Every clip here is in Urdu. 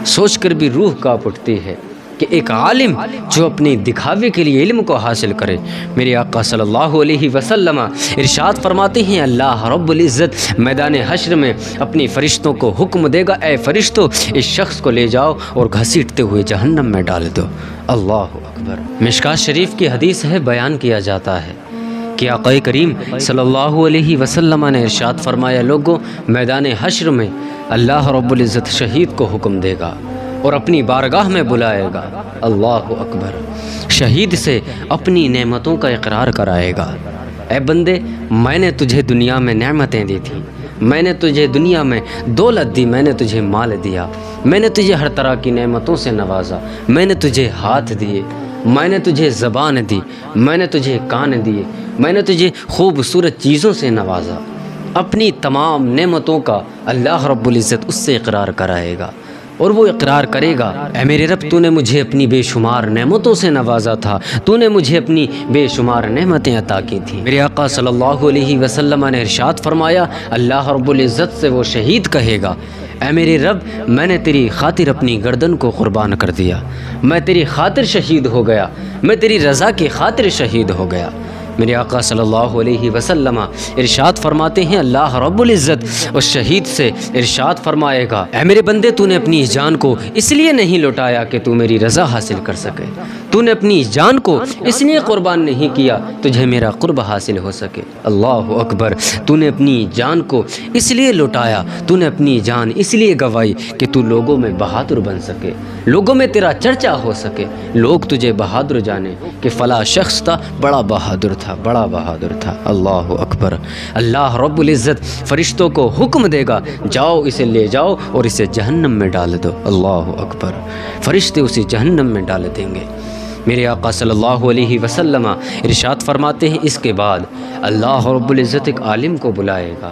سوچ کر بھی روح کانپ اٹھتی ہے کہ ایک عالم جو اپنی دکھاوے کے لیے علم کو حاصل کرے۔ میرے آقا صلی اللہ علیہ وسلم ارشاد فرماتے ہیں اللہ رب العزت میدان حشر میں اپنی فرشتوں کو حکم دے گا، اے فرشتوں اس شخص کو لے جاؤ اور گھسیٹتے ہوئے جہنم میں ڈال دو۔ اللہ اکبر۔ مشکوٰۃ شریف کی حدیث ہے، بیان کیا جاتا ہے کہ آقا کریم صلی اللہ علیہ وسلم نے ارشاد فرمایا لوگوں میدان حشر میں اللہ رب العزت شہید کو حکم دے گا اور اپنی بارگاہ میں بلائے گا۔ اللہ اکبر۔ شہید سے اپنی نعمتوں کا اقرار کرائے گا، اے بندے میں نے تجھے دنیا میں نعمتیں دی تھیں، میں نے تجھے دنیا میں دولت دی، میں نے تجھے مال دیا، میں نے تجھے ہر طرح کی نعمتوں سے نوازا، میں نے تجھے ہاتھ دیے، میں نے تجھے زبان دی، میں نے تجھے کان دیے، میں نے تجھے خوبصورت چیزوں سے نوازا۔ اپنی تمام نعمتوں کا اللہ رب العزت اس سے اقرار کرائے گا اور وہ اقرار کرے گا اے میرے رب تو نے مجھے اپنی بے شمار نعمتوں سے نوازا تھا، تو نے مجھے اپنی بے شمار نعمتیں عطا کی تھیں۔ میرے آقا صلی اللہ علیہ وسلم نے ارشاد فرمایا اللہ رب العزت سے وہ شہید کہے گا اے میرے رب میں نے تیری خاطر اپنی گردن کو قربان کر دیا، میں تیری خاطر شہید ہو گیا، میں تیری رضا کی خاطر شہید ہو گیا۔ میرے آقا صلی اللہ علیہ وسلم ارشاد فرماتے ہیں اللہ رب العزت اس شہید سے ارشاد فرمائے گا اے میرے بندے تو نے اپنی جان کو اس لیے نہیں لوٹایا کہ تو میری رضا حاصل کر سکے، تو نے اپنی جان کو اس لیے قربان نہیں کیا تجھے میرا قرب حاصل ہو سکے۔ اللہ اکبر۔ تو نے اپنی جان کو اس لیے لوٹایا، تو نے اپنی جان اس لیے گوائی کہ تو لوگوں میں بہادر بن سکے، لوگوں میں تیرا چرچا ہو سکے، لوگ تجھے بہادر جانے کہ فلاں شخص تھا بڑا بہادر تھا، بڑا بہادر تھا۔ اللہ اکبر۔ اللہ رب العزت فرشتوں کو حکم دے گا جاؤ اسے لے جاؤ اور اسے جہنم میں ڈال دو۔ اللہ اکبر۔ فرشتے اسے جہنم میں ڈال دیں گے۔ میرے آقا صلی اللہ علیہ وسلم ارشاد فرماتے ہیں اس کے بعد اللہ رب العزت ایک عالم کو بلائے گا۔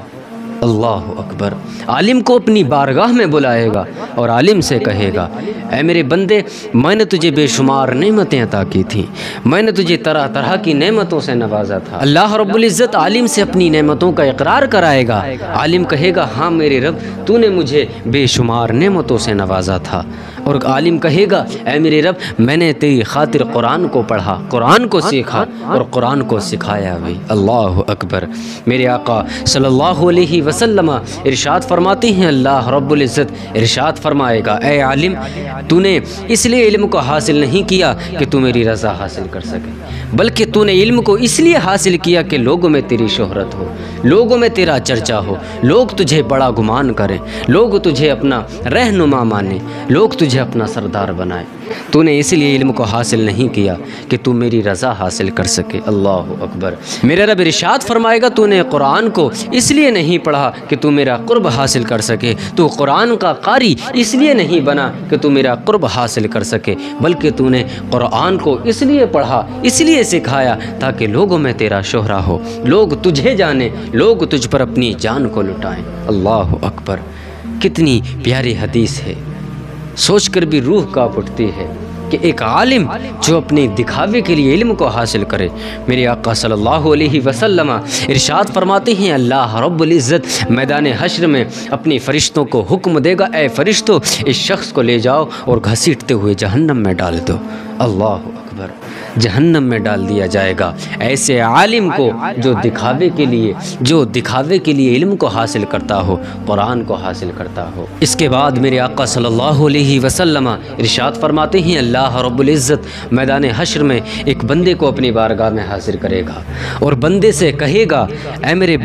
اللہ اکبر۔ عالم کو اپنی بارگاہ میں بلائے گا اور عالم سے کہے گا اے میرے بندے میں نے تجھے بے شمار نعمتیں عطا کی تھیں، میں نے تجھے طرح طرح کی نعمتوں سے نوازا تھا۔ اللہ رب العزت عالم سے اپنی نعمتوں کا اقرار کرائے گا۔ عالم کہے گا ہاں میرے رب تو نے مجھے بے شمار نعمتوں سے نوازا تھا، اور عالم کہے گا اے میرے رب میں نے تیری خاطر قرآن کو پڑھا، قرآن کو سیکھا اور قرآن کو سکھایا بھی۔ اللہ اکبر۔ میرے آقا صلی اللہ علیہ وسلم ارشاد فرماتے ہیں اللہ رب العزت ارشاد فرمائے گا اے عالم تو نے اس لیے علم کو حاصل نہیں کیا کہ تو میری رضا حاصل کر سکے، بلکہ تو نے علم کو اس لیے حاصل کیا کہ لوگوں میں تیری شہرت ہو، لوگوں میں تیرا چرچا ہو، لوگ تجھے بڑا گمان کریں، لوگ تجھے اپنا رہنما مانیں، لوگ تجھے اپنا سردار بنائیں۔ تو نے اس لیے علم کو حاصل نہیں کیا کہ تو میری رضا حاصل کر سکے۔ اللہ اکبر۔ میرے رب ارشاد فرمائے گا تو نے قرآن کو اس لیے نہیں پڑھا کہ تو میرا قرب حاصل کر سکے، تو قرآن کا قاری اس لیے نہیں بنا کہ تو میرا قرب حاصل کر سکے، بلکہ تو نے قرآن کو اس لیے پڑھا، اس لیے سکھایا تاکہ لوگوں میں تیرا شہرہ ہو، لوگ تجھے جانیں، لوگ تجھ پر اپنی جان کو لٹائیں۔ اللہ اکبر۔ کتنی پیاری حدیث ہے، سوچ کر بھی روح کانپ اٹھتی ہے کہ ایک عالم جو اپنے دکھاوے کے لیے علم کو حاصل کرے۔ میرے آقا صلی اللہ علیہ وسلم ارشاد فرماتے ہیں اللہ رب العزت میدان حشر میں اپنی فرشتوں کو حکم دے گا اے فرشتوں اس شخص کو لے جاؤ اور گھسیٹتے ہوئے جہنم میں ڈال دو۔ اللہ اکبر۔ جہنم میں ڈال دیا جائے گا ایسے عالم کو جو دکھاوے کے لیے علم کو حاصل کرتا ہو، قرآن کو حاصل کرتا ہو۔ اس کے بعد میرے آقا صلی اللہ علیہ وسلم ارشاد فرماتے ہیں اللہ رب العزت میدان حشر میں ایک بندے کو اپنی بارگاہ میں حاضر کرے گا اور بندے سے کہے گا اے میرے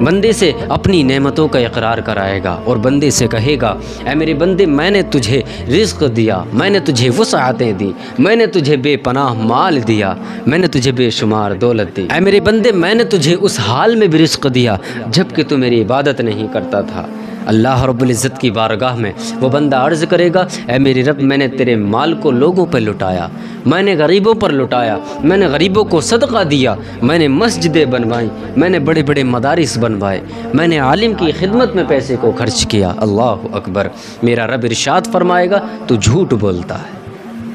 بندے سے اپنی نعمتوں کا اقرار کرائے گا اور بندے سے کہے گا اے میرے بندے میں نے تجھے رزق دیا، میں نے تجھے وسعتیں دی، میں نے تجھے بے پناہ مال دیا، میں نے تجھے بے شمار دولت دی، اے میرے بندے میں نے تجھے اس حال میں بھی رزق دیا جب کہ تو میری عبادت نہیں کرتا تھا۔ اللہ رب العزت کی بارگاہ میں وہ بندہ عرض کرے گا اے میرے رب میں نے تیرے مال کو لوگوں پر لٹایا، میں نے غریبوں پر لٹایا، میں نے غریبوں کو صدقہ دیا، میں نے مسجدیں بنوائیں، میں نے بڑے بڑے مدارس بنوائے، میں نے عالم کی خدمت میں پیسے کو خرچ کیا۔ اللہ اکبر۔ میرا رب ارشاد فرمائے گا تو جھوٹ بولتا ہے۔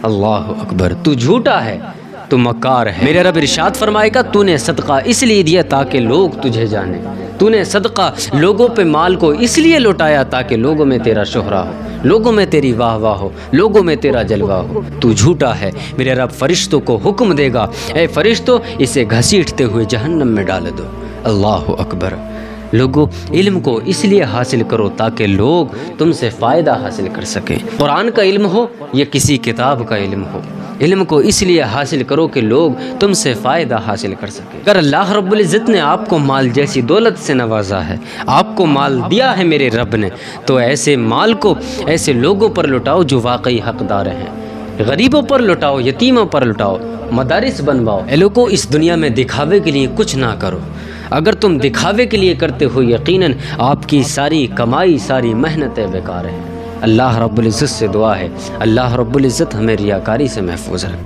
اللہ اکبر۔ تو جھوٹا ہے، تو مکار ہے۔ میرا رب ارشاد فرمائے گا تو نے صدقہ اس لیے دیا تاکہ لوگ تجھے جانیں، تو نے صدقہ لوگوں پہ مال کو اس لیے لوٹایا تاکہ لوگوں میں تیرا شہرہ ہو، لوگوں میں تیری واہ واہ ہو، لوگوں میں تیرا جلوہ ہو، تو جھوٹا ہے میرے رب فرشتوں کو حکم دے گا، اے فرشتوں اسے گھسیٹتے ہوئے جہنم میں ڈال دو۔ اللہ اکبر۔ لوگوں علم کو اس لیے حاصل کرو تاکہ لوگ تم سے فائدہ حاصل کر سکیں، قرآن کا علم ہو یا کسی کتاب کا علم ہو، علم کو اس لیے حاصل کرو کہ لوگ تم سے فائدہ حاصل کر سکیں۔ اگر اللہ رب العزت نے آپ کو مال جیسی دولت سے نوازا ہے، آپ کو مال دیا ہے میرے رب نے، تو ایسے مال کو ایسے لوگوں پر لٹاؤ جو واقعی حقدار ہیں، غریبوں پر لٹاؤ، یتیموں پر لٹاؤ، مدارس بنواؤ۔ اے لوگوں اس دنیا میں دکھاوے کے لیے کچھ نہ کرو، اگر تم دکھاوے کے لیے کرتے ہو یقیناً آپ کی ساری کمائی، ساری محنتیں بیکار ہیں۔ اللہ رب العزت سے دعا ہے اللہ رب العزت ہمیں ریاکاری سے محفوظ رکھے۔